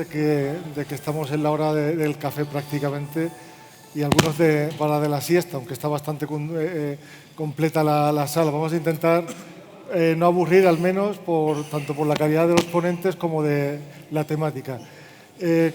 de que estamos en la hora del café prácticamente y algunos para de la siesta, aunque está bastante completa la sala. Vamos a intentar no aburrir, al menos, tanto por la calidad de los ponentes como de la temática.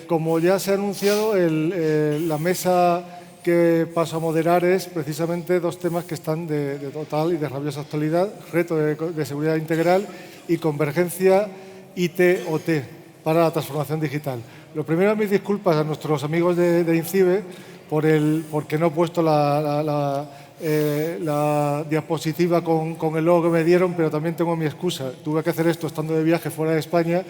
Como ya se ha anunciado, la mesa que paso a moderar es precisamente dos temas que están de total y de rabiosa actualidad: reto de seguridad integral y convergencia IT-OT para la transformación digital. Lo primero, mis disculpas a nuestros amigos de INCIBE porque no he puesto la diapositiva con el logo que me dieron, pero también tengo mi excusa. Tuve que hacer esto estando de viaje fuera de España.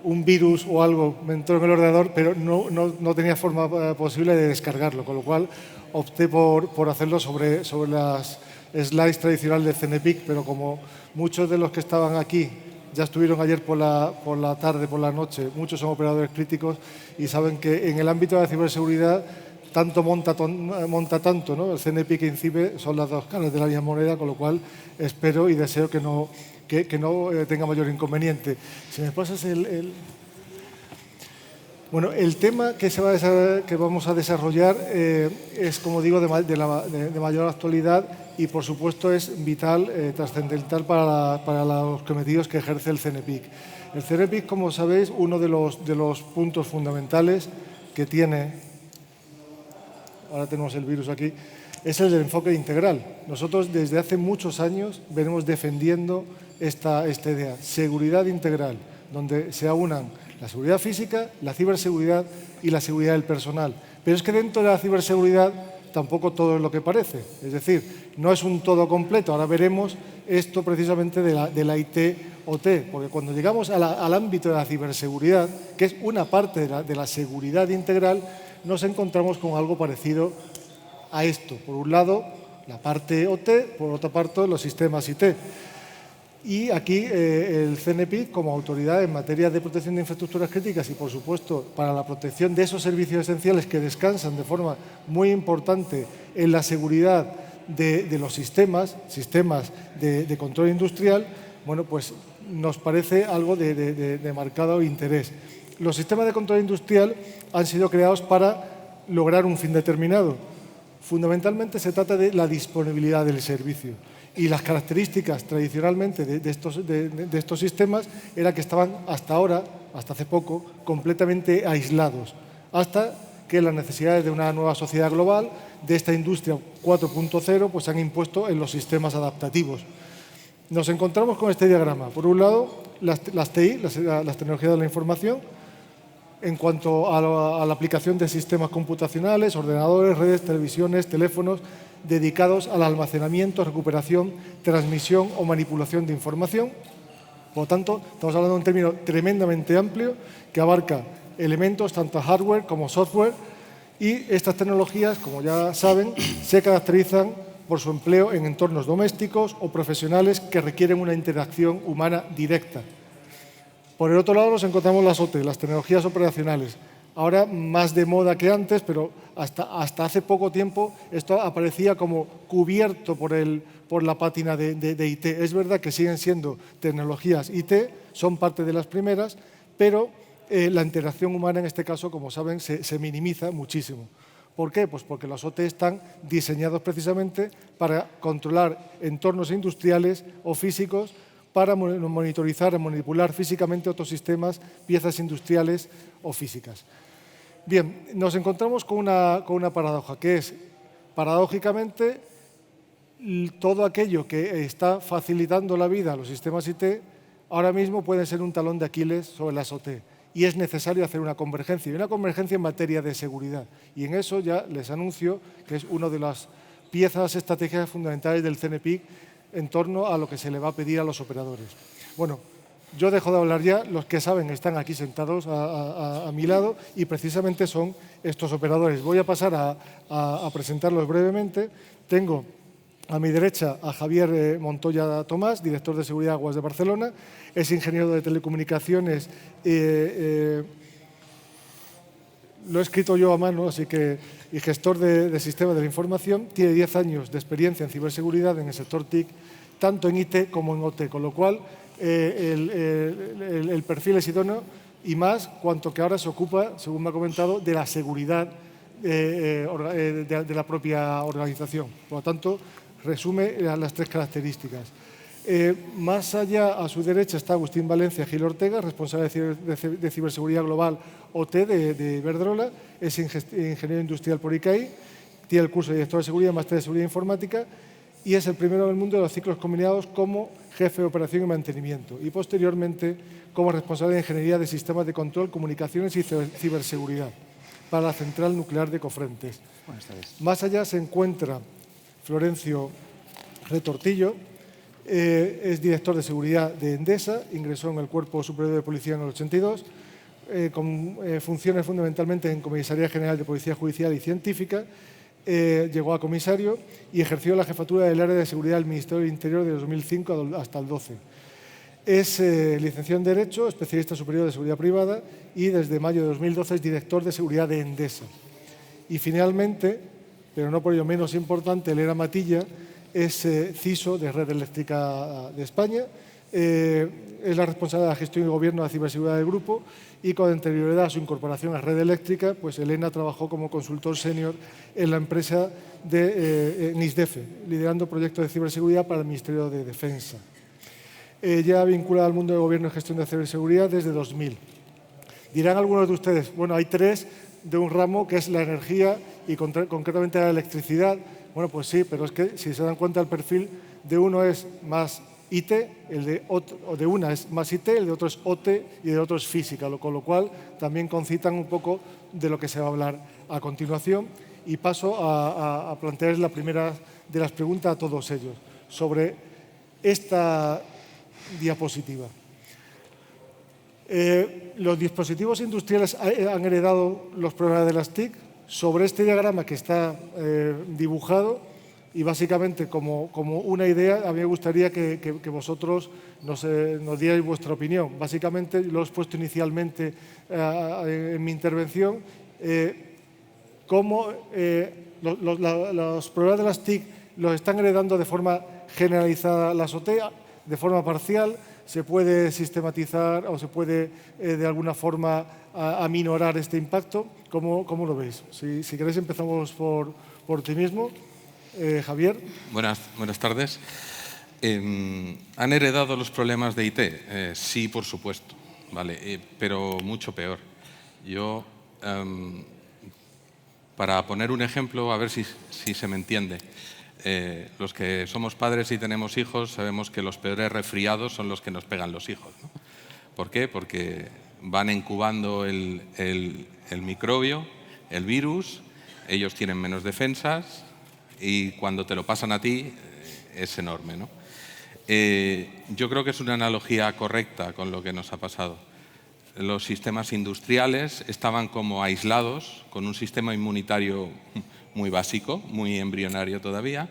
Un virus o algo me entró en el ordenador, pero no tenía forma posible de descargarlo, con lo cual opté por hacerlo sobre las slides tradicionales de CENEPIC, pero como muchos de los que estaban aquí ya estuvieron ayer por la tarde, por la noche, muchos son operadores críticos y saben que en el ámbito de la ciberseguridad tanto monta tanto, ¿no? El CENEPIC e INCIBE son las dos caras de la misma moneda, con lo cual espero y deseo que no tenga mayor inconveniente. Si me pasas Bueno, el tema que vamos a desarrollar es, como digo, de mayor actualidad y, por supuesto, es vital, trascendental para los cometidos que ejerce el CENEPIC. El CENEPIC, como sabéis, uno de los puntos fundamentales que tiene, ahora tenemos el virus aquí, es el del enfoque integral. Nosotros desde hace muchos años venimos defendiendo esta idea, seguridad integral, donde se aunan la seguridad física, la ciberseguridad y la seguridad del personal. Pero es que dentro de la ciberseguridad tampoco todo es lo que parece. Es decir, no es un todo completo. Ahora veremos esto precisamente de la IT-OT, porque cuando llegamos al ámbito de la ciberseguridad, que es una parte de la seguridad integral, nos encontramos con algo parecido a esto. Por un lado, la parte OT, por otra parte, los sistemas IT. Y aquí el CENEPIC, como autoridad en materia de protección de infraestructuras críticas y, por supuesto, para la protección de esos servicios esenciales que descansan de forma muy importante en la seguridad de los sistemas de control industrial, bueno, pues nos parece algo de marcado interés. Los sistemas de control industrial han sido creados para lograr un fin determinado. Fundamentalmente se trata de la disponibilidad del servicio. Y las características tradicionalmente de estos sistemas era que estaban hasta hace poco, completamente aislados, hasta que las necesidades de una nueva sociedad global, de esta industria 4.0, pues se han impuesto en los sistemas adaptativos. Nos encontramos con este diagrama. Por un lado, las TI, las tecnologías de la información, en cuanto a la aplicación de sistemas computacionales, ordenadores, redes, televisiones, teléfonos, dedicados al almacenamiento, recuperación, transmisión o manipulación de información. Por lo tanto, estamos hablando de un término tremendamente amplio que abarca elementos tanto hardware como software, y estas tecnologías, como ya saben, se caracterizan por su empleo en entornos domésticos o profesionales que requieren una interacción humana directa. Por el otro lado nos encontramos las OT, las tecnologías operacionales. Ahora más de moda que antes, pero hasta hace poco tiempo esto aparecía como cubierto por la pátina de IT. Es verdad que siguen siendo tecnologías IT, son parte de las primeras, pero la interacción humana en este caso, como saben, se minimiza muchísimo. ¿Por qué? Pues porque los OT están diseñados precisamente para controlar entornos industriales o físicos, para monitorizar y manipular físicamente otros sistemas, piezas industriales o físicas. Bien, nos encontramos con una paradoja, que es, paradójicamente, todo aquello que está facilitando la vida a los sistemas IT ahora mismo puede ser un talón de Aquiles sobre las OT. Y es necesario hacer una convergencia, y una convergencia en materia de seguridad. Y en eso ya les anuncio que es una de las piezas estratégicas fundamentales del CENEPIC en torno a lo que se le va a pedir a los operadores. Bueno, yo dejo de hablar ya, los que saben están aquí sentados a mi lado y precisamente son estos operadores. Voy a pasar a presentarlos brevemente. Tengo a mi derecha a Javier Montoya Tomás, director de Seguridad de Aguas de Barcelona, es ingeniero de telecomunicaciones, lo he escrito yo a mano, y gestor de sistemas de la información. Tiene 10 años de experiencia en ciberseguridad en el sector TIC, tanto en IT como en OT, con lo cual el perfil es idóneo y más cuanto que ahora se ocupa, según me ha comentado, de la seguridad de la propia organización. Por lo tanto, resume las 3 características. Más allá, a su derecha, está Agustín Valencia Gil Ortega, responsable de ciberseguridad global OT de Iberdrola, es ingeniero industrial por ICAI, tiene el curso de director de seguridad, máster de seguridad informática y es el primero del mundo de los ciclos combinados como jefe de operación y mantenimiento y posteriormente como responsable de ingeniería de sistemas de control, comunicaciones y ciberseguridad para la central nuclear de Cofrentes. Más allá se encuentra Florencio Retortillo, es director de seguridad de Endesa, ingresó en el Cuerpo Superior de Policía en el 82, con funciones fundamentalmente en Comisaría General de Policía Judicial y Científica, llegó a comisario y ejerció la jefatura del área de seguridad del Ministerio del Interior de 2005 hasta el 12. Es licenciado en Derecho, especialista superior de seguridad privada y desde mayo de 2012 es director de seguridad de Endesa. Y finalmente, pero no por ello menos importante, Elena Matilla es CISO de Red Eléctrica de España, es la responsable de la gestión y gobierno de la ciberseguridad del grupo y con anterioridad a su incorporación a Red Eléctrica, pues Elena trabajó como consultor senior en la empresa de NISDEFE, liderando proyectos de ciberseguridad para el Ministerio de Defensa. Ya vinculada al mundo de gobierno y gestión de ciberseguridad desde 2000. Dirán algunos de ustedes, bueno, hay 3 de un ramo que es la energía y concretamente la electricidad. Bueno, pues sí, pero es que si se dan cuenta el perfil de uno es más IT, el de una es más IT, el de otro es OT y el otro es física, con lo cual también concitan un poco de lo que se va a hablar a continuación y paso a plantear la primera de las preguntas a todos ellos sobre esta diapositiva. Los dispositivos industriales han heredado los problemas de las TIC. Sobre este diagrama que está dibujado y básicamente como una idea, a mí me gustaría que vosotros nos dierais vuestra opinión. Básicamente lo he expuesto inicialmente en mi intervención, cómo los problemas de las TIC los están heredando de forma generalizada las OT, de forma parcial. Se puede sistematizar o se puede de alguna forma aminorar este impacto. ¿Cómo lo veis? Si queréis empezamos por ti mismo. Javier. Buenas tardes. ¿Han heredado los problemas de IT? Sí, por supuesto, vale, pero mucho peor. Yo, para poner un ejemplo, a ver si se me entiende. Los que somos padres y tenemos hijos sabemos que los peores resfriados son los que nos pegan los hijos, ¿no? ¿Por qué? Porque van incubando el microbio, el virus, ellos tienen menos defensas y cuando te lo pasan a ti es enorme, ¿no? Yo creo que es una analogía correcta con lo que nos ha pasado. Los sistemas industriales estaban como aislados, con un sistema inmunitario muy básico, muy embrionario todavía,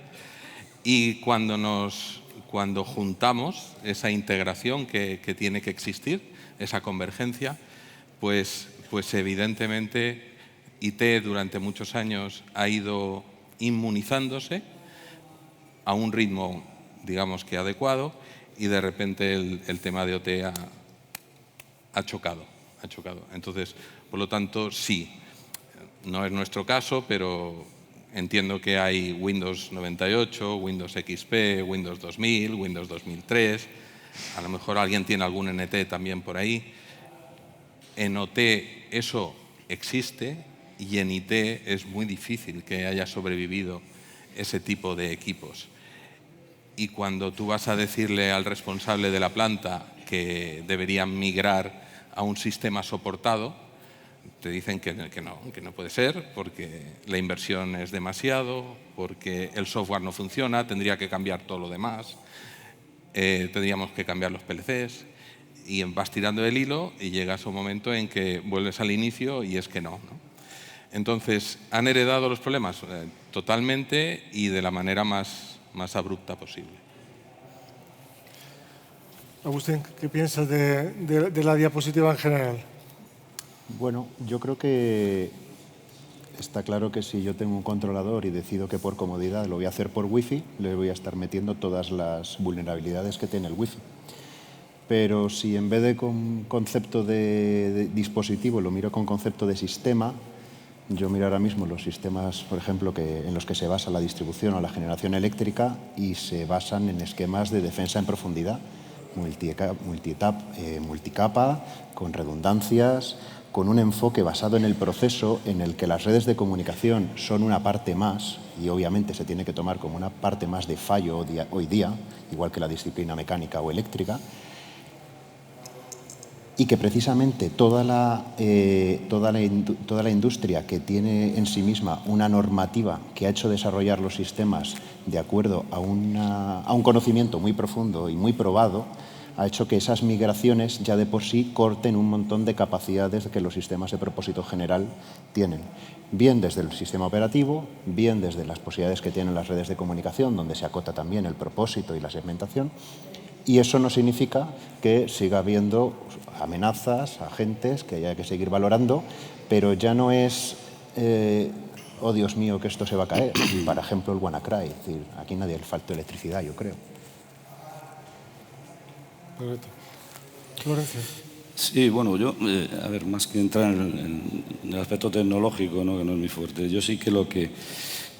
y cuando juntamos esa integración que tiene que existir, esa convergencia, pues evidentemente IT durante muchos años ha ido inmunizándose a un ritmo, digamos que adecuado, y de repente el tema de OT ha chocado. Entonces, por lo tanto, sí, no es nuestro caso, pero entiendo que hay Windows 98, Windows XP, Windows 2000, Windows 2003. A lo mejor alguien tiene algún NT también por ahí. En OT eso existe y en IT es muy difícil que haya sobrevivido ese tipo de equipos. Y cuando tú vas a decirle al responsable de la planta que deberían migrar a un sistema soportado, te dicen que no puede ser porque la inversión es demasiado, porque el software no funciona, tendría que cambiar todo lo demás, tendríamos que cambiar los PLCs y vas tirando el hilo y llegas a un momento en que vuelves al inicio y es que no. Entonces, ¿han heredado los problemas? Totalmente y de la manera más abrupta posible. Agustín, ¿qué piensas de la diapositiva en general? Bueno, yo creo que está claro que si yo tengo un controlador y decido que por comodidad lo voy a hacer por Wi-Fi, le voy a estar metiendo todas las vulnerabilidades que tiene el Wi-Fi. pero si en vez de con concepto de dispositivo lo miro con concepto de sistema, yo miro ahora mismo los sistemas, por ejemplo, en los que se basa la distribución o la generación eléctrica y se basan en esquemas de defensa en profundidad, multicapa, con redundancias, con un enfoque basado en el proceso en el que las redes de comunicación son una parte más, y obviamente se tiene que tomar como una parte más de fallo hoy día, igual que la disciplina mecánica o eléctrica, y que precisamente toda la industria que tiene en sí misma una normativa que ha hecho desarrollar los sistemas de acuerdo a un conocimiento muy profundo y muy probado, ha hecho que esas migraciones ya de por sí corten un montón de capacidades que los sistemas de propósito general tienen. Bien desde el sistema operativo, bien desde las posibilidades que tienen las redes de comunicación, donde se acota también el propósito y la segmentación. Y eso no significa que siga habiendo amenazas, agentes que haya que seguir valorando, pero ya no es, oh Dios mío, que esto se va a caer. Por ejemplo, el WannaCry. Es decir, aquí nadie le falta electricidad, yo creo. Correcto. Florencio. Sí, bueno, yo, a ver, más que entrar en el aspecto tecnológico, ¿no?, que no es muy fuerte, yo sí que lo que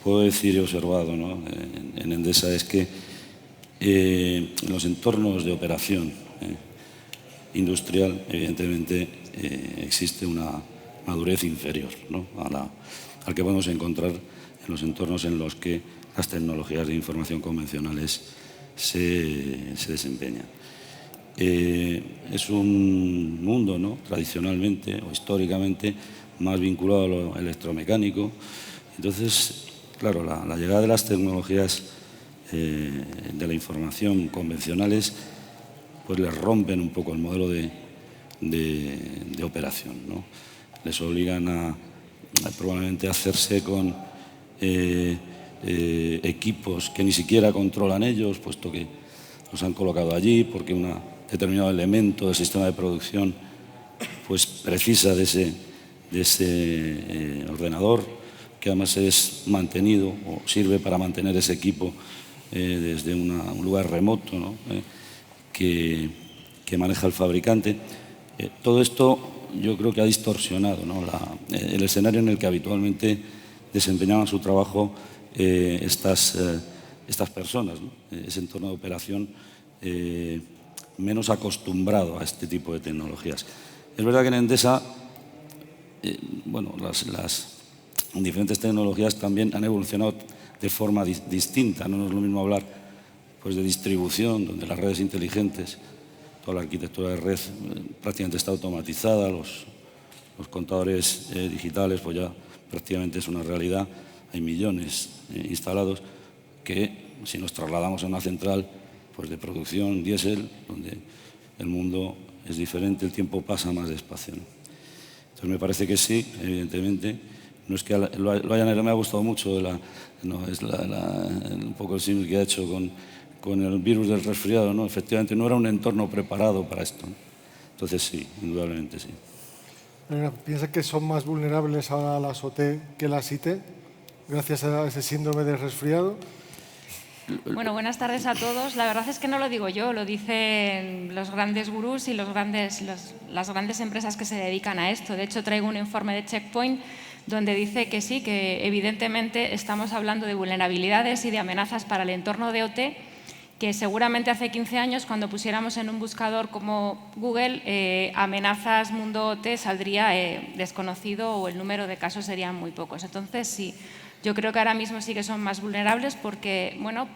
puedo decir y he observado, ¿no?, en Endesa es que en los entornos de operación industrial, evidentemente, existe una madurez inferior, ¿no?, al que podemos encontrar en los entornos en los que las tecnologías de información convencionales se desempeñan. Es un mundo, ¿no?, tradicionalmente o históricamente más vinculado a lo electromecánico. Entonces, claro, la llegada de las tecnologías de la información convencionales pues les rompen un poco el modelo de operación, ¿no? Les obligan a probablemente hacerse con equipos que ni siquiera controlan ellos, puesto que los han colocado allí porque un determinado elemento del sistema de producción pues precisa de ese ordenador, que además es mantenido o sirve para mantener ese equipo desde un lugar remoto, ¿no?, que maneja el fabricante. Todo esto yo creo que ha distorsionado, ¿no?, el escenario en el que habitualmente desempeñaban su trabajo estas personas, ¿no?, ese entorno de operación menos acostumbrado a este tipo de tecnologías. Es verdad que en Endesa, bueno, las diferentes tecnologías también han evolucionado de forma distinta. No es lo mismo hablar pues, de distribución, donde las redes inteligentes, toda la arquitectura de red prácticamente está automatizada, los contadores digitales pues ya prácticamente es una realidad, hay millones instalados, que si nos trasladamos a una central pues, de producción diésel, donde el mundo es diferente, el tiempo pasa más despacio, ¿no? Entonces me parece que sí, evidentemente. No es que lo hayan, me ha gustado mucho, un poco el símil que ha hecho con el virus del resfriado, ¿no? Efectivamente no era un entorno preparado para esto, ¿no? Entonces sí, indudablemente sí. ¿Piensa que son más vulnerables a las OT que las IT gracias a ese síndrome de resfriado? Bueno, buenas tardes a todos. La verdad es que no lo digo yo, lo dicen los grandes gurús y las grandes empresas que se dedican a esto. De hecho, traigo un informe de Checkpoint donde dice que sí, que evidentemente estamos hablando de vulnerabilidades y de amenazas para el entorno de OT, que seguramente hace 15 años, cuando pusiéramos en un buscador como Google, amenazas mundo OT saldría desconocido o el número de casos serían muy pocos. Entonces, sí. Yo creo que ahora mismo sí que son más vulnerables porque, bueno,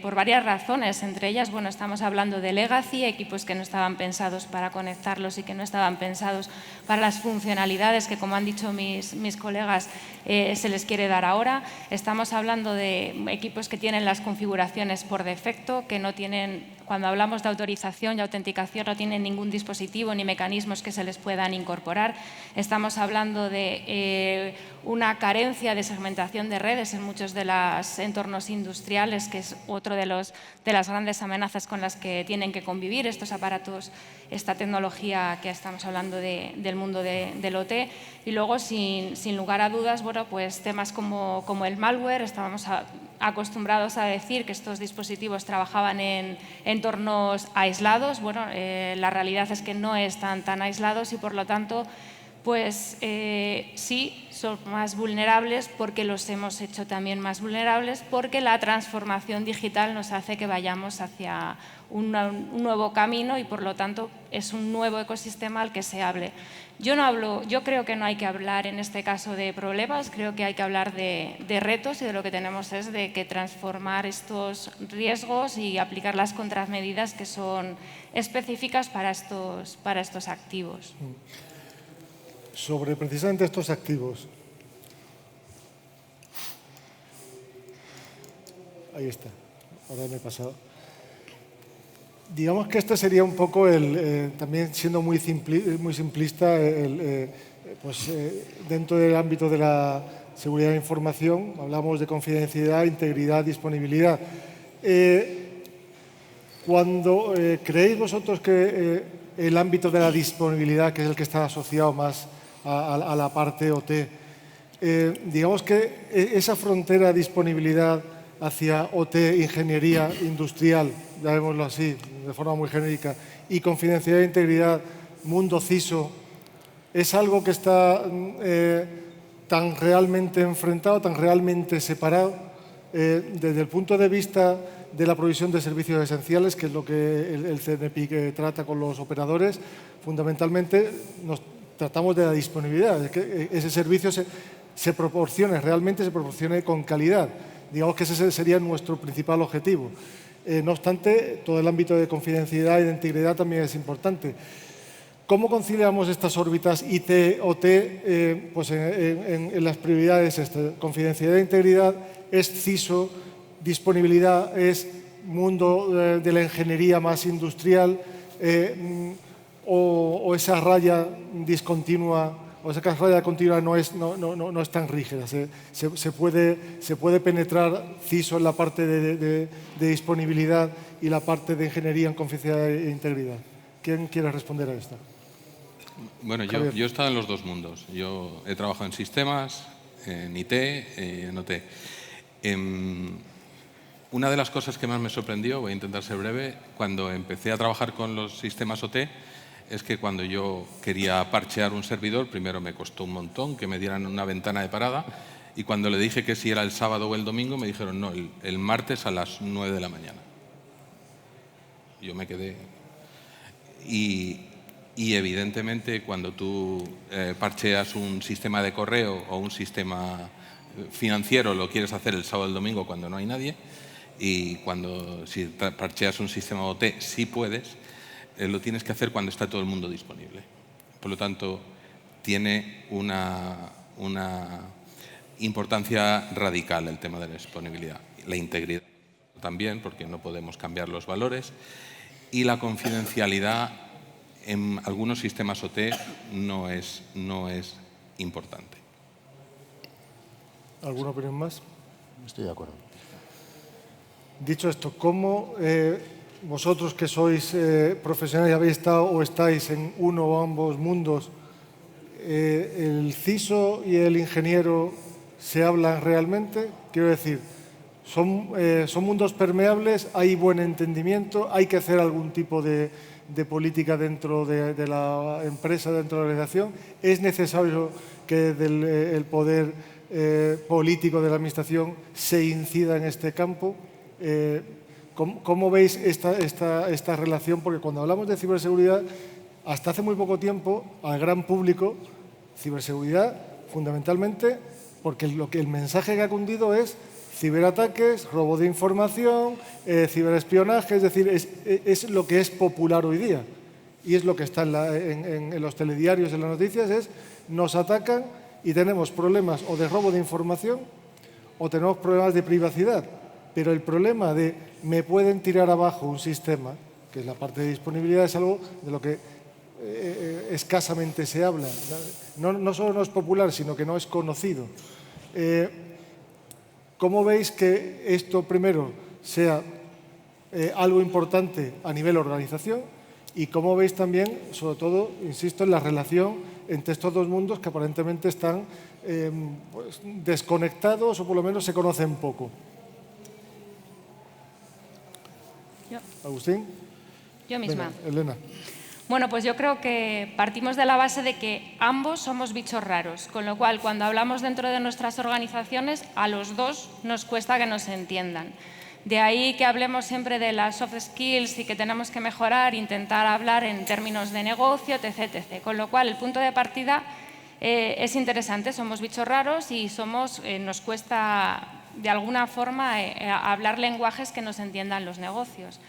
por varias razones. Entre ellas, bueno, estamos hablando de legacy, equipos que no estaban pensados para conectarlos y que no estaban pensados para las funcionalidades que, como han dicho mis colegas, se les quiere dar ahora. Estamos hablando de equipos que tienen las configuraciones por defecto, que no tienen, cuando hablamos de autorización y autenticación, no tienen ningún dispositivo ni mecanismos que se les puedan incorporar. Estamos hablando de una carencia de segmentación de redes en muchos de los entornos industriales, que es otro de las grandes amenazas con las que tienen que convivir estos aparatos, esta tecnología que estamos hablando del mundo del OT. Y luego, sin lugar a dudas, bueno, pues temas como el malware, acostumbrados a decir que estos dispositivos trabajaban en entornos aislados. Bueno, la realidad es que no están tan aislados y, por lo tanto, pues sí, son más vulnerables porque los hemos hecho también más vulnerables, porque la transformación digital nos hace que vayamos hacia un nuevo camino y, por lo tanto, es un nuevo ecosistema al que se hable. Yo creo que no hay que hablar en este caso de problemas, creo que hay que hablar de retos, y de lo que tenemos es de que transformar estos riesgos y aplicar las contramedidas que son específicas para estos activos. Sobre precisamente estos activos. Ahí está, ahora me he pasado. Digamos que este sería un poco, también siendo muy simplista, dentro del ámbito de la seguridad de información, hablamos de confidencialidad, integridad, disponibilidad. Cuando creéis vosotros que el ámbito de la disponibilidad, que es el que está asociado más a la parte OT, digamos que esa frontera de disponibilidad hacia OT, ingeniería industrial, llamémoslo así, de forma muy genérica, y confidencialidad e integridad, mundo CISO, es algo que está tan realmente enfrentado, tan realmente separado, desde el punto de vista de la provisión de servicios esenciales, que es lo que el CNPIC trata con los operadores. Fundamentalmente nos tratamos de la disponibilidad, de que ese servicio se proporcione, realmente se proporcione con calidad. Digamos que ese sería nuestro principal objetivo. No obstante, todo el ámbito de confidencialidad y de integridad también es importante. ¿Cómo conciliamos estas órbitas IT-OT? Pues en las prioridades, confidencialidad e integridad es CISO, disponibilidad es mundo de la ingeniería más industrial, o esa raya discontinua, o esa raya continua no es tan rígida. Se puede penetrar CISO en la parte de disponibilidad y la parte de ingeniería en confidencialidad e integridad. ¿Quién quiere responder a esto? Bueno, yo he estado en los dos mundos. Yo he trabajado en sistemas, en IT y en OT. Una de las cosas que más me sorprendió, voy a intentar ser breve, cuando empecé a trabajar con los sistemas OT, es que cuando yo quería parchear un servidor, primero me costó un montón que me dieran una ventana de parada, y cuando le dije que si era el sábado o el domingo, me dijeron no, el martes a las 9 de la mañana. Yo me quedé. Y evidentemente cuando tú parcheas un sistema de correo o un sistema financiero, lo quieres hacer el sábado o el domingo cuando no hay nadie, y si parcheas un sistema OT sí puedes, lo tienes que hacer cuando está todo el mundo disponible. Por lo tanto, tiene una importancia radical el tema de la disponibilidad. La integridad también, porque no podemos cambiar los valores, y la confidencialidad en algunos sistemas OT no es importante. ¿Alguna opinión más? Estoy de acuerdo. Dicho esto, ¿cómo vosotros que sois profesionales y habéis estado o estáis en uno o ambos mundos, el CISO y el ingeniero se hablan realmente? Quiero decir, ¿son mundos permeables? ¿Hay buen entendimiento? ¿Hay que hacer algún tipo de política dentro de la empresa, dentro de la organización? ¿Es necesario que el poder político de la administración se incida en este campo? ¿Cómo veis esta relación? Porque cuando hablamos de ciberseguridad, hasta hace muy poco tiempo, al gran público, ciberseguridad, fundamentalmente, porque el mensaje que ha cundido es ciberataques, robo de información, ciberespionaje, es decir, es lo que es popular hoy día. Y es lo que está en los telediarios, en las noticias, es nos atacan y tenemos problemas o de robo de información o tenemos problemas de privacidad. Pero el problema de me pueden tirar abajo un sistema, que es la parte de disponibilidad, es algo de lo que escasamente se habla. No solo no es popular, sino que no es conocido. ¿Cómo veis que esto primero sea algo importante a nivel organización? Y cómo veis también, sobre todo, insisto, en la relación entre estos dos mundos que aparentemente están desconectados o por lo menos se conocen poco. Agustín. Yo misma. Venga, Elena. Bueno, pues yo creo que partimos de la base de que ambos somos bichos raros, con lo cual cuando hablamos dentro de nuestras organizaciones, a los dos nos cuesta que nos entiendan. De ahí que hablemos siempre de las soft skills y que tenemos que mejorar, intentar hablar en términos de negocio, etc, etc. Con lo cual el punto de partida es interesante, somos bichos raros y nos cuesta de alguna forma hablar lenguajes que nos entiendan los negocios.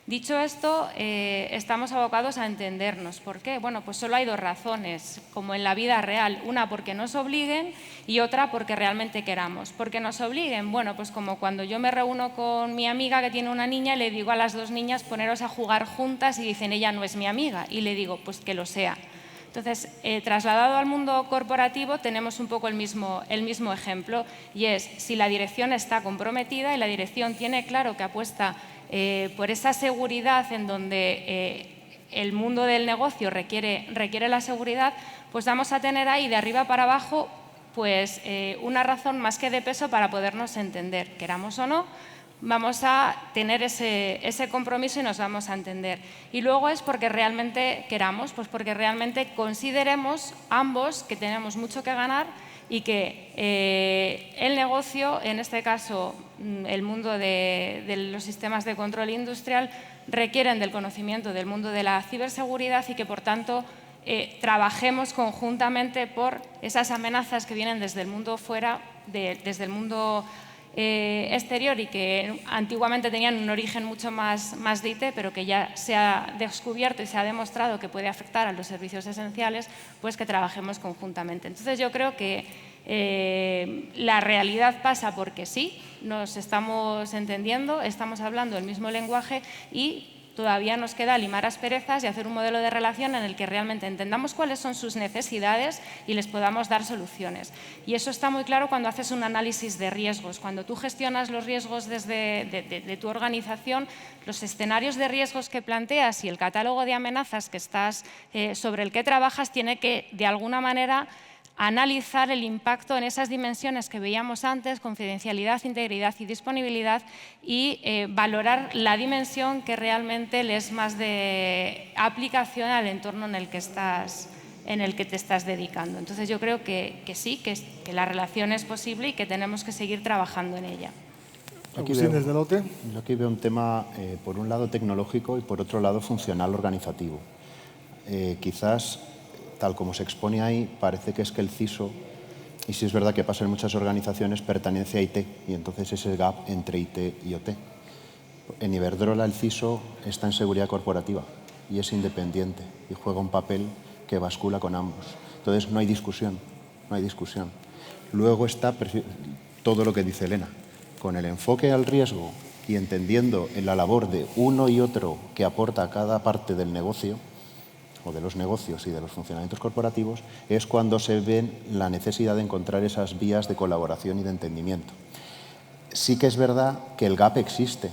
Dicho esto, estamos abocados a entendernos. ¿Por qué? Bueno, pues solo hay dos razones, como en la vida real. Una porque nos obliguen y otra porque realmente queramos. Porque nos obliguen, bueno, pues como cuando yo me reúno con mi amiga que tiene una niña y le digo a las dos niñas poneros a jugar juntas y dicen ella no es mi amiga y le digo pues que lo sea. Entonces, trasladado al mundo corporativo tenemos un poco el mismo ejemplo y es si la dirección está comprometida y la dirección tiene claro que apuesta por esa seguridad en donde el mundo del negocio requiere la seguridad, pues vamos a tener ahí de arriba para abajo pues, una razón más que de peso para podernos entender, queramos o no. Vamos a tener ese compromiso y nos vamos a entender. Y luego es porque realmente queramos, pues porque realmente consideremos ambos que tenemos mucho que ganar y que el negocio, en este caso el mundo de los sistemas de control industrial, requieren del conocimiento del mundo de la ciberseguridad y que por tanto trabajemos conjuntamente por esas amenazas que vienen desde el mundo fuera, desde el mundo exterior y que antiguamente tenían un origen mucho más de IT, pero que ya se ha descubierto y se ha demostrado que puede afectar a los servicios esenciales, pues que trabajemos conjuntamente. Entonces yo creo que la realidad pasa porque sí, nos estamos entendiendo, estamos hablando el mismo lenguaje y todavía nos queda limar asperezas y hacer un modelo de relación en el que realmente entendamos cuáles son sus necesidades y les podamos dar soluciones. Y eso está muy claro cuando haces un análisis de riesgos. Cuando tú gestionas los riesgos de tu organización, los escenarios de riesgos que planteas y el catálogo de amenazas que sobre el que trabajas tiene que, de alguna manera, analizar el impacto en esas dimensiones que veíamos antes, confidencialidad, integridad y disponibilidad, y valorar la dimensión que realmente le es más de aplicación al entorno en el que te estás dedicando. Entonces yo creo que sí, que la relación es posible y que tenemos que seguir trabajando en ella. Agustín, desde la OTE. Yo aquí veo un tema, por un lado tecnológico y por otro lado funcional organizativo. Quizás, tal como se expone ahí, parece que es que el CISO, y sí es verdad que pasa en muchas organizaciones, pertenece a IT, y entonces ese gap entre IT y OT. En Iberdrola el CISO está en seguridad corporativa y es independiente y juega un papel que bascula con ambos. Entonces no hay discusión, no hay discusión. Luego está todo lo que dice Elena, con el enfoque al riesgo y entendiendo en la labor de uno y otro que aporta a cada parte del negocio, o de los negocios y de los funcionamientos corporativos, es cuando se ve la necesidad de encontrar esas vías de colaboración y de entendimiento. Sí que es verdad que el gap existe.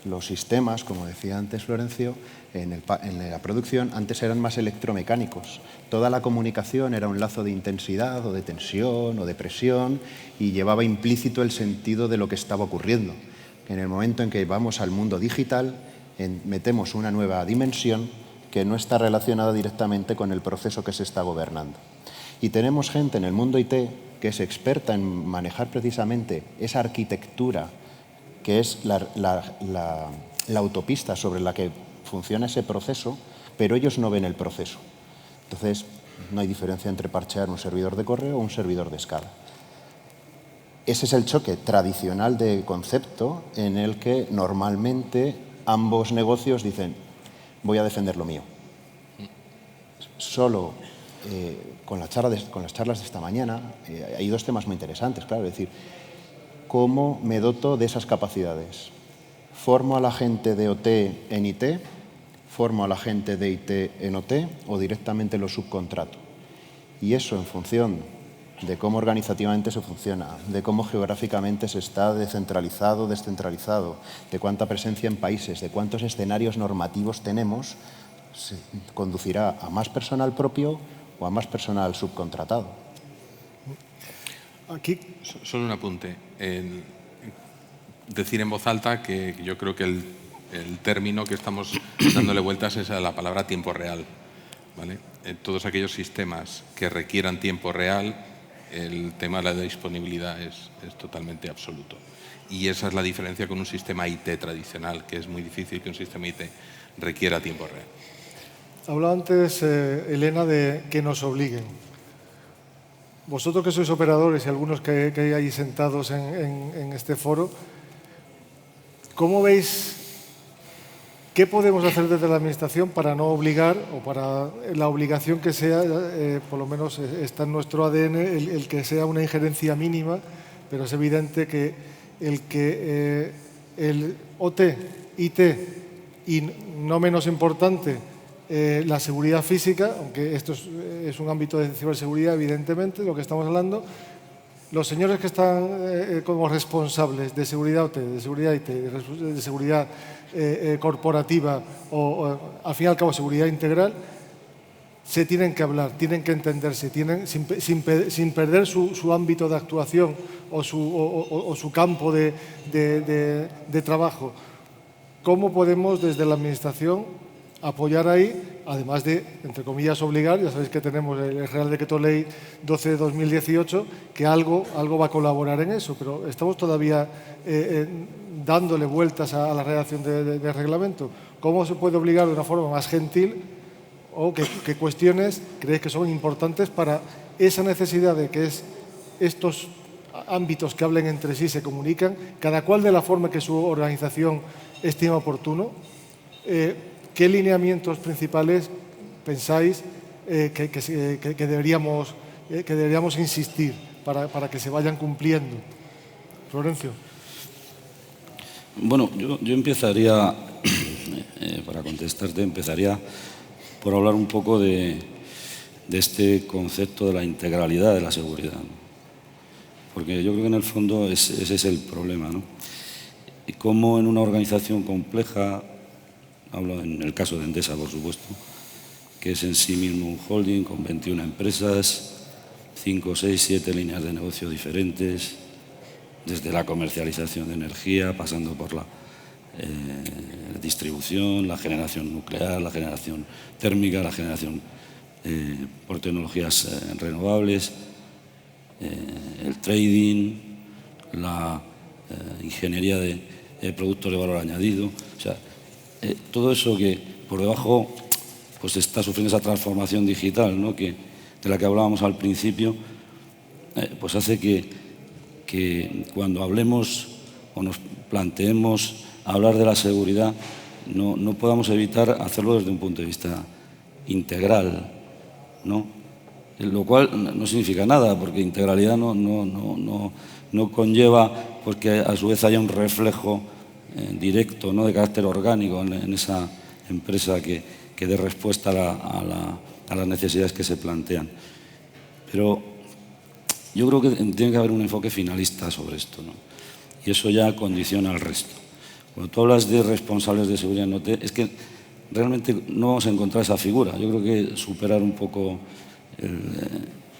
Los sistemas, como decía antes Florencio, en la producción antes eran más electromecánicos. Toda la comunicación era un lazo de intensidad o de tensión o de presión y llevaba implícito el sentido de lo que estaba ocurriendo. En el momento en que vamos al mundo digital, metemos una nueva dimensión que no está relacionada directamente con el proceso que se está gobernando. Y tenemos gente en el mundo IT que es experta en manejar precisamente esa arquitectura que es la autopista sobre la que funciona ese proceso, pero ellos no ven el proceso. Entonces, no hay diferencia entre parchear un servidor de correo o un servidor de escala. Ese es el choque tradicional de concepto en el que normalmente ambos negocios dicen voy a defender lo mío. Solo con las charlas de esta mañana hay dos temas muy interesantes, claro, es decir, ¿cómo me doto de esas capacidades? ¿Formo a la gente de OT en IT? ¿Formo a la gente de IT en OT? ¿O directamente lo subcontrato? Y eso en función de cómo organizativamente se funciona, de cómo geográficamente se está descentralizado, descentralizado, de cuánta presencia en países, de cuántos escenarios normativos tenemos, se conducirá a más personal propio o a más personal subcontratado. Aquí. Solo un apunte. Decir en voz alta que yo creo que El término que estamos dándole vueltas es a la palabra tiempo real, ¿vale? En todos aquellos sistemas que requieran tiempo real, el tema de la disponibilidad es totalmente absoluto. Y esa es la diferencia con un sistema IT tradicional, que es muy difícil que un sistema IT requiera tiempo real. Hablaba antes, Elena, de que nos obliguen. Vosotros que sois operadores y algunos que hay ahí sentados en este foro, ¿cómo veis qué podemos hacer desde la Administración para no obligar, o para la obligación que sea, por lo menos está en nuestro ADN, el que sea una injerencia mínima, pero es evidente que el OT, IT y, no menos importante, la seguridad física, aunque esto es un ámbito de ciberseguridad, evidentemente, lo que estamos hablando, los señores que están como responsables de seguridad OT, de seguridad IT, de seguridad corporativa o, al fin y al cabo, seguridad integral, se tienen que hablar, tienen que entenderse, sin perder su ámbito de actuación o su campo de trabajo. ¿Cómo podemos desde la Administración apoyar ahí, además de, entre comillas, obligar? Ya sabéis que tenemos el Real Decreto Ley 12 de 2018, que algo va a colaborar en eso, pero estamos todavía dándole vueltas a la redacción de reglamento. ¿Cómo se puede obligar de una forma más gentil, o qué cuestiones creéis que son importantes para esa necesidad de que estos ámbitos que hablen entre sí se comunican, cada cual de la forma que su organización estima oportuno? ¿Qué lineamientos principales pensáis que deberíamos insistir para que se vayan cumpliendo? Florencio. Bueno, yo empezaría, para contestarte, empezaría por hablar un poco de este concepto de la integralidad de la seguridad, ¿no? Porque yo creo que en el fondo ese es el problema, ¿no? Y cómo en una organización compleja, hablo en el caso de Endesa, por supuesto, que es en sí mismo un holding con 21 empresas, 5, 6, 7 líneas de negocio diferentes, desde la comercialización de energía, pasando por la distribución, la generación nuclear, la generación térmica, la generación por tecnologías renovables, el trading, la ingeniería de productos de valor añadido. O sea, todo eso que por debajo pues está sufriendo esa transformación digital, ¿no? de la que hablábamos al principio, pues hace que cuando hablemos o nos planteemos hablar de la seguridad no podamos evitar hacerlo desde un punto de vista integral, ¿no? Lo cual no significa nada, porque integralidad no conlleva pues que a su vez haya un reflejo directo, ¿no?, de carácter orgánico en esa empresa que dé respuesta a las necesidades que se plantean. Pero yo creo que tiene que haber un enfoque finalista sobre esto, ¿no? Y eso ya condiciona al resto. Cuando tú hablas de responsables de seguridad en OT, es que realmente no vamos a encontrar esa figura. Yo creo que superar un poco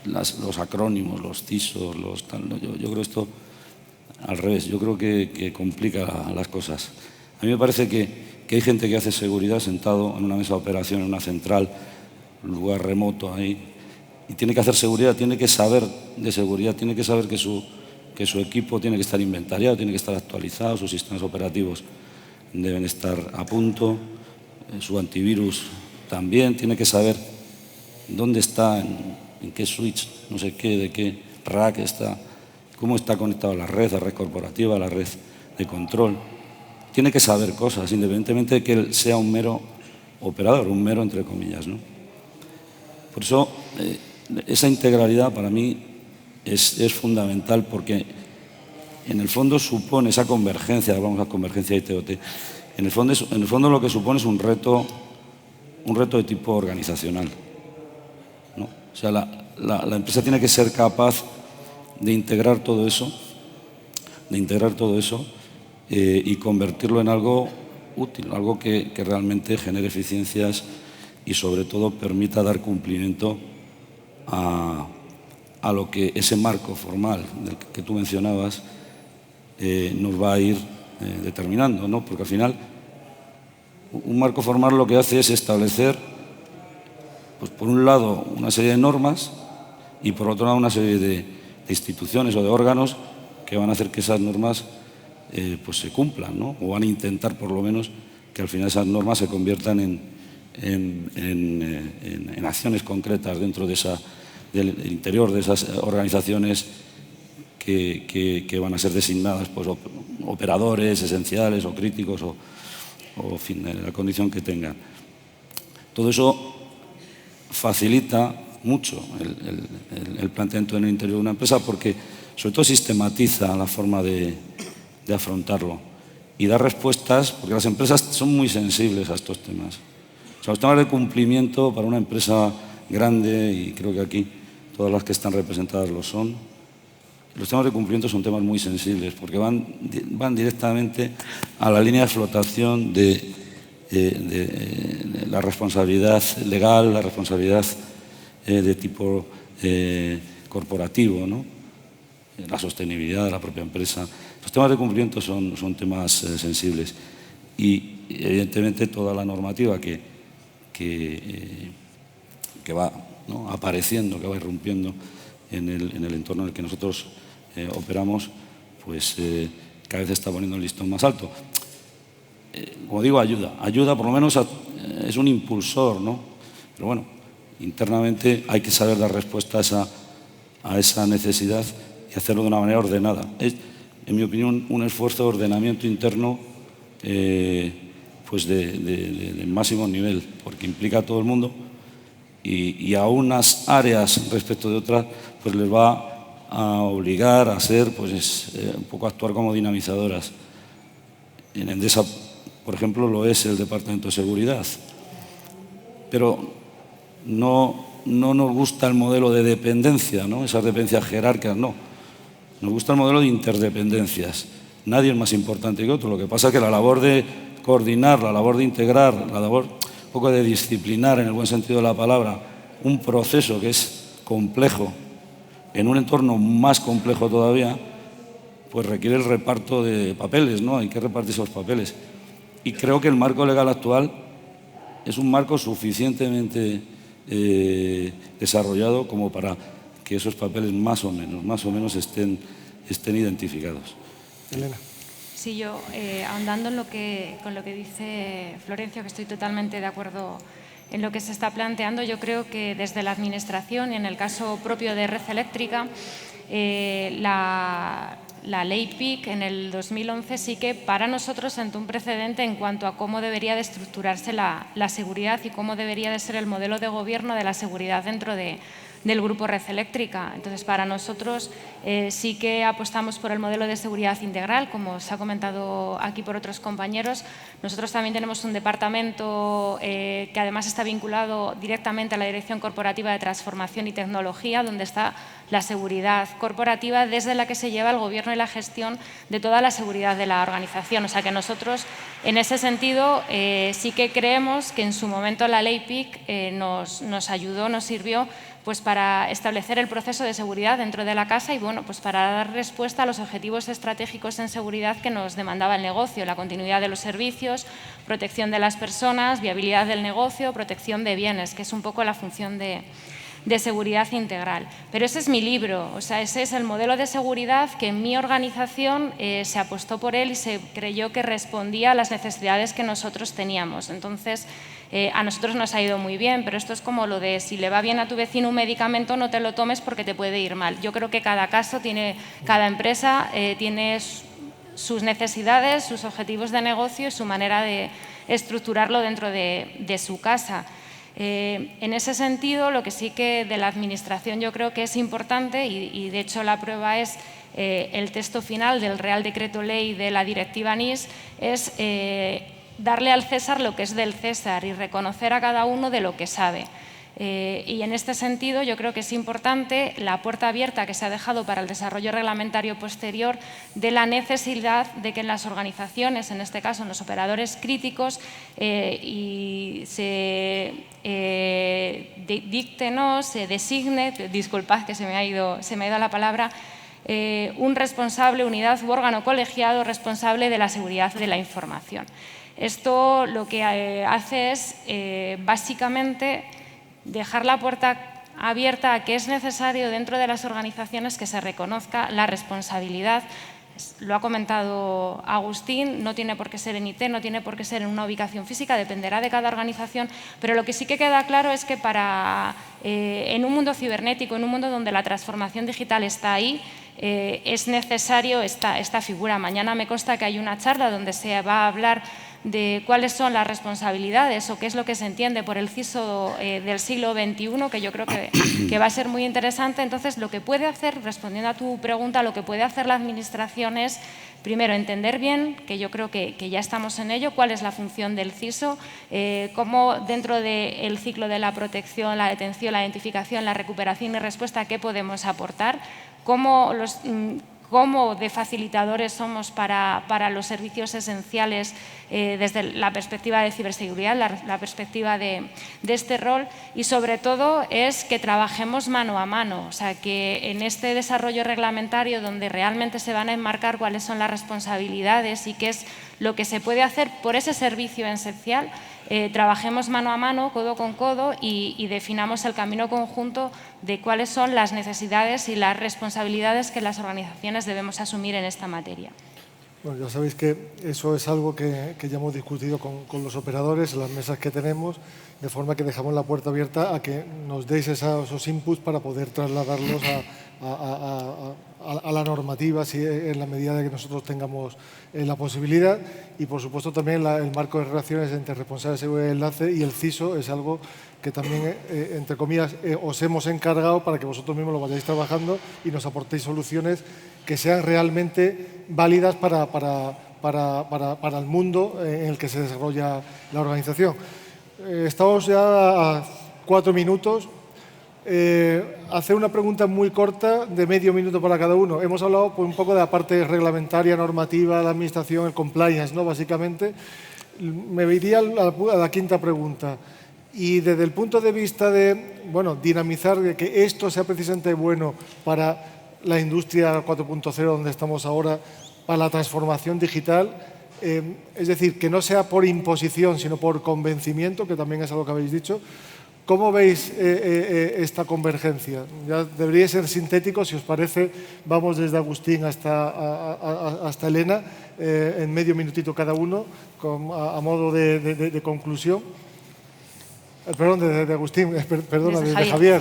los acrónimos, los CISOs, yo creo esto al revés. Yo creo que complica las cosas. A mí me parece que hay gente que hace seguridad sentado en una mesa de operación, en una central, un lugar remoto ahí, y tiene que hacer seguridad, tiene que saber de seguridad, tiene que saber que su equipo tiene que estar inventariado, tiene que estar actualizado, sus sistemas operativos deben estar a punto, su antivirus también, tiene que saber dónde está, en qué switch, no sé qué, de qué rack está, cómo está conectado a la red corporativa, a la red de control. Tiene que saber cosas, independientemente de que él sea un mero operador, un mero entre comillas, ¿no? Por eso, esa integralidad para mí es fundamental, porque en el fondo supone esa convergencia, hablamos de convergencia IT-OT, en el fondo lo que supone es un reto de tipo organizacional, ¿no? O sea, la empresa tiene que ser capaz de integrar todo eso, y convertirlo en algo útil, algo que realmente genere eficiencias y sobre todo permita dar cumplimiento a lo que ese marco formal del que tú mencionabas nos va a ir determinando, ¿no? Porque al final Un marco formal lo que hace es establecer, pues por un lado, una serie de normas y por otro lado una serie de instituciones o de órganos que van a hacer que esas normas pues se cumplan, ¿no? O van a intentar por lo menos que al final esas normas se conviertan en acciones concretas dentro del interior de esas organizaciones que van a ser designadas pues, operadores esenciales o críticos o en fin, la condición que tengan. Todo eso facilita mucho el planteamiento en el interior de una empresa porque sobre todo sistematiza la forma de afrontarlo y da respuestas, porque las empresas son muy sensibles a estos temas. O sea, los temas de cumplimiento para una empresa grande, y creo que aquí todas las que están representadas lo son, los temas de cumplimiento son temas muy sensibles porque van directamente a la línea de flotación de la responsabilidad legal, la responsabilidad de tipo corporativo, ¿no? La sostenibilidad de la propia empresa. Los temas de cumplimiento son temas sensibles y, evidentemente, toda la normativa que va, ¿no?, apareciendo, que va irrumpiendo en el entorno en el que nosotros operamos, pues cada vez está poniendo el listón más alto. Como digo, ayuda por lo menos es un impulsor, ¿no? Pero bueno, internamente hay que saber dar respuesta a esa necesidad y hacerlo de una manera ordenada. Es, en mi opinión, un esfuerzo de ordenamiento interno pues de máximo nivel, porque implica a todo el mundo y a unas áreas respecto de otras pues les va a obligar a ser, pues un poco actuar como dinamizadoras. En Endesa, por ejemplo, lo es el Departamento de Seguridad, pero no nos gusta el modelo de dependencia, ¿no? Esas dependencias jerárquicas, no. Nos gusta el modelo de interdependencias. Nadie es más importante que otro. Lo que pasa es que la labor de coordinar, la labor de integrar, la labor un poco de disciplinar, en el buen sentido de la palabra, un proceso que es complejo, en un entorno más complejo todavía, pues requiere el reparto de papeles, ¿no? Hay que repartir esos papeles. Y creo que el marco legal actual es un marco suficientemente desarrollado como para que esos papeles más o menos estén identificados. Elena. Sí, yo, ahondando con lo que dice Florencio, que estoy totalmente de acuerdo en lo que se está planteando, yo creo que desde la Administración, y en el caso propio de Red Eléctrica, la ley PIC en el 2011 sí que para nosotros sentó un precedente en cuanto a cómo debería de estructurarse la seguridad y cómo debería de ser el modelo de gobierno de la seguridad dentro del Grupo Red Eléctrica. Entonces, para nosotros sí que apostamos por el modelo de seguridad integral, como se ha comentado aquí por otros compañeros. Nosotros también tenemos un departamento que además está vinculado directamente a la Dirección Corporativa de Transformación y Tecnología, donde está la seguridad corporativa, desde la que se lleva el gobierno y la gestión de toda la seguridad de la organización. O sea que nosotros, en ese sentido, sí que creemos que en su momento la ley PIC nos ayudó, nos sirvió pues para establecer el proceso de seguridad dentro de la casa y bueno, pues para dar respuesta a los objetivos estratégicos en seguridad que nos demandaba el negocio, la continuidad de los servicios, protección de las personas, viabilidad del negocio, protección de bienes, que es un poco la función de seguridad integral. Pero ese es mi libro, o sea, ese es el modelo de seguridad que en mi organización se apostó por él y se creyó que respondía a las necesidades que nosotros teníamos. Entonces, a nosotros nos ha ido muy bien, pero esto es como lo de si le va bien a tu vecino un medicamento, no te lo tomes porque te puede ir mal. Yo creo que cada caso cada empresa tiene sus necesidades, sus objetivos de negocio y su manera de estructurarlo dentro de su casa. En ese sentido, lo que sí que de la Administración yo creo que es importante y de hecho la prueba es el texto final del Real Decreto Ley de la Directiva NIS, es darle al César lo que es del César y reconocer a cada uno de lo que sabe. Y en este sentido yo creo que es importante la puerta abierta que se ha dejado para el desarrollo reglamentario posterior de la necesidad de que en las organizaciones, en este caso en los operadores críticos, se dicte, ¿no?, se designe, disculpad que se me ha ido la palabra, un responsable, unidad u órgano colegiado responsable de la seguridad de la información. Esto lo que hace es básicamente dejar la puerta abierta a que es necesario dentro de las organizaciones que se reconozca la responsabilidad. Lo ha comentado Agustín, no tiene por qué ser en IT, no tiene por qué ser en una ubicación física, dependerá de cada organización, pero lo que sí que queda claro es que en un mundo cibernético, en un mundo donde la transformación digital está ahí, es necesario esta figura. Mañana me consta que hay una charla donde se va a hablar de cuáles son las responsabilidades o qué es lo que se entiende por el CISO del siglo XXI, que yo creo que va a ser muy interesante. Entonces, lo que puede hacer, respondiendo a tu pregunta, lo que puede hacer la Administración es, primero, entender bien, que yo creo que ya estamos en ello, cuál es la función del CISO, cómo dentro del ciclo de la protección, la detención, la identificación, la recuperación y respuesta, qué podemos aportar, cómo de facilitadores somos para los servicios esenciales desde la perspectiva de ciberseguridad, la perspectiva de este rol, y sobre todo es que trabajemos mano a mano, o sea, que en este desarrollo reglamentario donde realmente se van a enmarcar cuáles son las responsabilidades y qué es lo que se puede hacer por ese servicio esencial, trabajemos mano a mano, codo con codo y definamos el camino conjunto de cuáles son las necesidades y las responsabilidades que las organizaciones debemos asumir en esta materia. Bueno, ya sabéis que eso es algo que ya hemos discutido con los operadores en las mesas que tenemos, de forma que dejamos la puerta abierta a que nos deis esos inputs para poder trasladarlos a la normativa, si en la medida de que nosotros tengamos la posibilidad. Y, por supuesto, también el marco de relaciones entre responsable de seguridad y enlace y el CISO es algo que también, entre comillas, os hemos encargado para que vosotros mismos lo vayáis trabajando y nos aportéis soluciones que sean realmente válidas para el mundo en el que se desarrolla la organización. Estamos ya a 4 minutos. Hacer una pregunta muy corta de medio minuto para cada uno. Hemos hablado un poco de la parte reglamentaria, normativa, la administración, el compliance, ¿no? Básicamente. Me iría a la quinta pregunta. Y desde el punto de vista de dinamizar, de que esto sea precisamente bueno para la industria 4.0 donde estamos ahora, para la transformación digital, es decir, que no sea por imposición, sino por convencimiento, que también es algo que habéis dicho. ¿Cómo veis esta convergencia? Ya debería ser sintético, si os parece, vamos desde Agustín hasta Elena, en medio minutito cada uno, a modo de conclusión. Perdón, de Agustín, perdona, de Javier.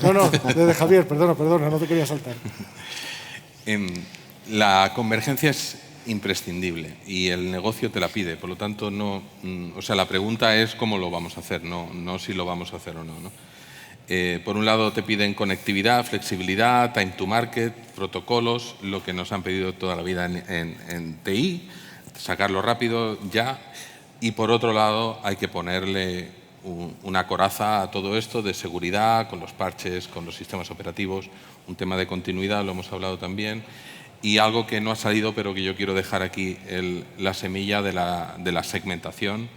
No, de Javier, perdona, no te quería saltar. La convergencia es imprescindible y el negocio te la pide, por lo tanto, la pregunta es cómo lo vamos a hacer, no si lo vamos a hacer o no. Por un lado te piden conectividad, flexibilidad, time to market, protocolos, lo que nos han pedido toda la vida en TI, sacarlo rápido ya, y por otro lado hay que ponerle una coraza a todo esto de seguridad, con los parches, con los sistemas operativos, un tema de continuidad, lo hemos hablado también, y algo que no ha salido pero que yo quiero dejar aquí, la semilla de la segmentación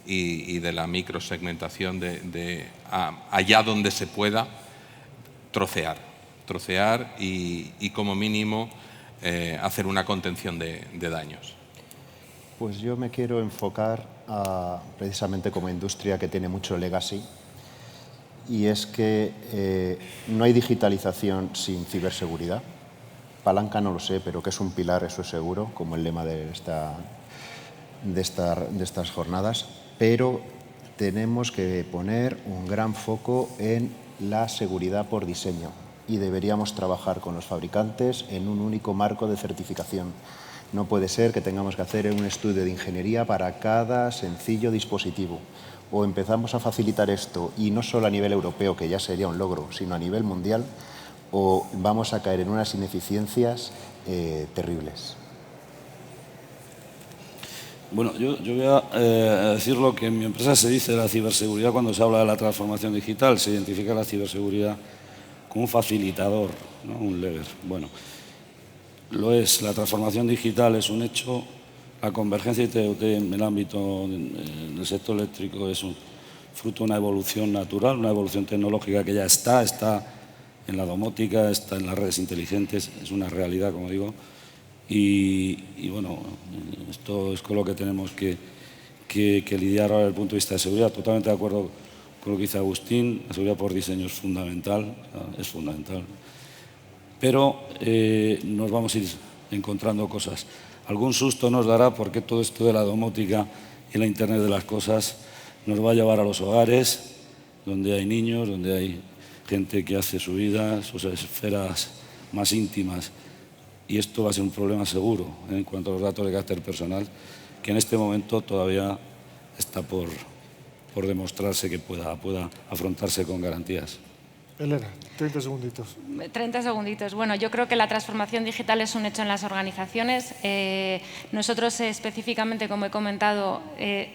y de la microsegmentación de allá donde se pueda trocear y como mínimo hacer una contención de daños. Pues yo me quiero enfocar precisamente como industria que tiene mucho legacy, y es que no hay digitalización sin ciberseguridad. Palanca no lo sé, pero que es un pilar, eso es seguro, como el lema de estas jornadas. Pero tenemos que poner un gran foco en la seguridad por diseño y deberíamos trabajar con los fabricantes en un único marco de certificación. No puede ser que tengamos que hacer un estudio de ingeniería para cada sencillo dispositivo. O empezamos a facilitar esto, y no solo a nivel europeo, que ya sería un logro, sino a nivel mundial, o vamos a caer en unas ineficiencias terribles. Bueno, yo voy a decir lo que en mi empresa se dice de la ciberseguridad cuando se habla de la transformación digital. Se identifica la ciberseguridad como un facilitador, ¿no? Un lever. Bueno, lo es. La transformación digital es un hecho. La convergencia IoT en el ámbito del sector eléctrico es un fruto de una evolución natural, una evolución tecnológica que ya está en la domótica, está en las redes inteligentes, es una realidad, como digo. Y bueno, esto es con lo que tenemos que que lidiar ahora desde el punto de vista de seguridad. Totalmente de acuerdo con lo que dice Agustín, la seguridad por diseño es fundamental, pero nos vamos a ir encontrando cosas. Algún susto nos dará porque todo esto de la domótica y la Internet de las cosas nos va a llevar a los hogares, donde hay niños, donde hay gente que hace su vida, sus esferas más íntimas, y esto va a ser un problema seguro en cuanto a los datos de carácter personal, que en este momento todavía está por demostrarse que pueda afrontarse con garantías. Elena, 30 segunditos. 30 segunditos. Bueno, yo creo que la transformación digital es un hecho en las organizaciones. Nosotros específicamente, como he comentado,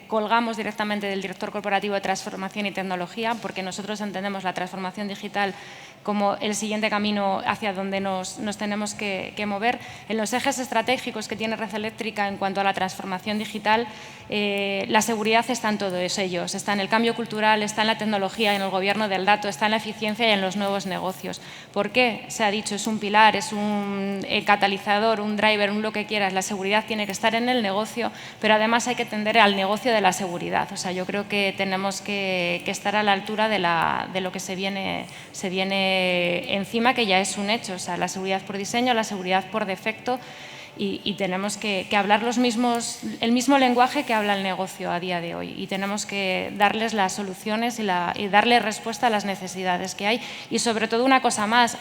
colgamos directamente del director corporativo de transformación y tecnología, porque nosotros entendemos la transformación digital como el siguiente camino hacia donde nos tenemos que mover. En los ejes estratégicos que tiene Red Eléctrica en cuanto a la transformación digital, la seguridad está en todos ellos. Está en el cambio cultural, está en la tecnología, en el gobierno del dato, está en la eficiencia y en los nuevos negocios. ¿Por qué? Se ha dicho, es un pilar, es un catalizador, un driver, un lo que quieras. La seguridad tiene que estar en el negocio, pero además hay que tender al negocio de la seguridad. O sea, yo creo que tenemos que estar a la altura de lo que se viene encima, que ya es un hecho. O sea, la seguridad por diseño, la seguridad por defecto, y tenemos que hablar el mismo lenguaje que habla el negocio a día de hoy, y tenemos que darles las soluciones y darle respuesta a las necesidades que hay, y sobre todo una cosa más,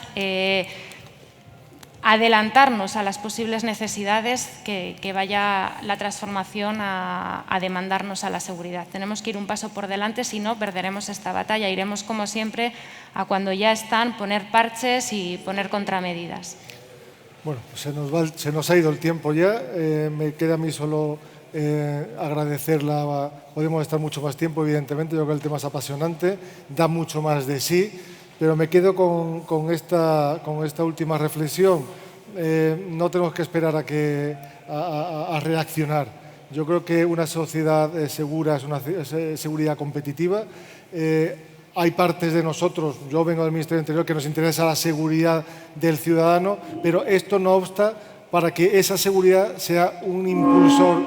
adelantarnos a las posibles necesidades que vaya la transformación a demandarnos a la seguridad. Tenemos que ir un paso por delante, si no perderemos esta batalla. Iremos, como siempre, a cuando ya están, poner parches y poner contramedidas. Bueno, se nos ha ido el tiempo ya. Me queda a mí solo agradecerla. Podemos estar mucho más tiempo, evidentemente. Yo creo que el tema es apasionante, da mucho más de sí, pero me quedo con esta última reflexión. No tenemos que esperar a reaccionar. Yo creo que una sociedad segura es una seguridad competitiva. Hay partes de nosotros, yo vengo del Ministerio del Interior, que nos interesa la seguridad del ciudadano, pero esto no obsta para que esa seguridad sea un impulsor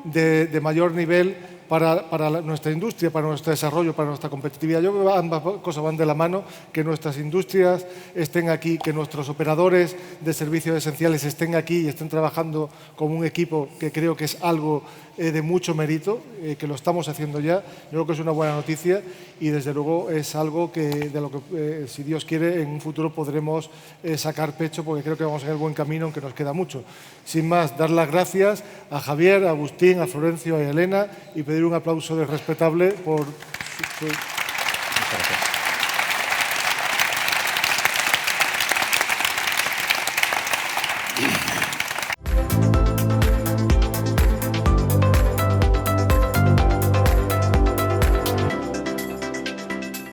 de mayor nivel para nuestra industria, para nuestro desarrollo, para nuestra competitividad. Yo creo que ambas cosas van de la mano, que nuestras industrias estén aquí, que nuestros operadores de servicios esenciales estén aquí y estén trabajando como un equipo, que creo que es algo de mucho mérito, que lo estamos haciendo ya. Yo creo que es una buena noticia y desde luego es algo de lo que, si Dios quiere, en un futuro podremos sacar pecho, porque creo que vamos en el buen camino, aunque nos queda mucho. Sin más, dar las gracias a Javier, a Agustín, a Florencio y a Elena, y pedir un aplauso respetable por su